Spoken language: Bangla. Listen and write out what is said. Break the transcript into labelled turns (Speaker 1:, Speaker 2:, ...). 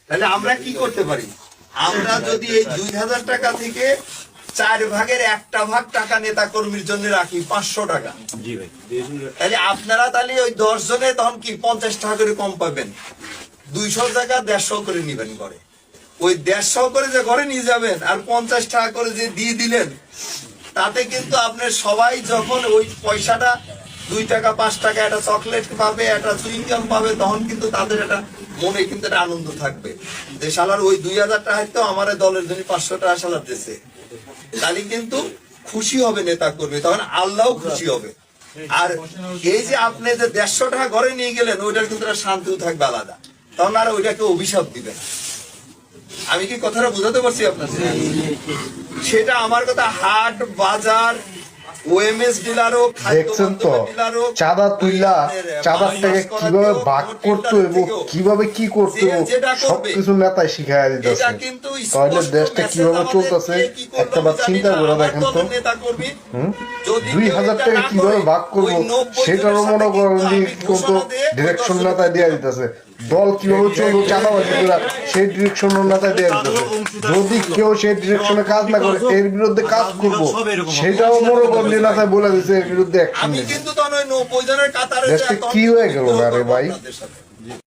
Speaker 1: তাহলে আমরা কি করতে পারি? আমরা যদি এই 2000 টাকা থেকে 4 ভাগের 1 ভাগ টাকা নেতা কর্মীর জন্য রাখি 500 টাকা, তাহলে আপনারা তাহলে ওই 10 জনে তখন কি 50 টাকা করে কম পাবেন। 200 টাকা 150 করে নিবেন ঘরে। ওই 150 করে যে ঘরে নিয়ে যাবেন আর 50 টাকা করে যে দিয়ে দিলেন, তাতে কিন্তু আপনার সবাই যখন ওই পয়সাটা 2 টাকা 5 টাকা একটা চকলেট পাবে, একটা চুইংগাম পাবে, তখন কিন্তু তাদের একটা মনে কিন্তু একটা আনন্দ থাকবে যে শালার ওই 2000 টাকা তো আমার দলের জন্য 500 টাকা শালার দিয়েছে। তাহলে কিন্তু খুশি হবে নেতা কর্মী, তখন আল্লাহও খুশি হবে। আর এই যে আপনি যে 150 টাকা ঘরে নিয়ে গেলেন, ওইটার কিন্তু একটা শান্তিও থাকবে আলাদা, তখন আর ওইটাকে অভিশাপ দিবে না। আমি কি কথাটা বুঝাতে পারছি আপনার? সেটা আমার কথা হাট বাজার ওএমএস ডিলারও
Speaker 2: দেখছেন তো চাঁদা তুইলা চাঁদার থেকে কিভাবে ভাগ করতে এবং কিভাবে কি করতে সবকিছু নেতায় শিখাই দিতেছে। তাহলে দেশটা কিভাবে চলতেছে একটাবার চিন্তা করে দেখেন তো। 2000 টাকা কিভাবে ভাগ করবো সেটারও মনে করেন কিন্তু ডিরেকশন নেতায় দিয়ে দিতেছে। দল কিভাবে চলবো চাঁদাবাজি করে সেই ডিরেকশন নেতায় দিয়ে দিতেছে। যদি কেউ সেই ডিরেকশনে কাজ না করে এর বিরুদ্ধে কাজ করবো সেটাও মনে করেন নেতায় বলে দিচ্ছে এর বিরুদ্ধে অ্যাকশন নিতে। দেশটা কি হয়ে গেল না রে ভাই?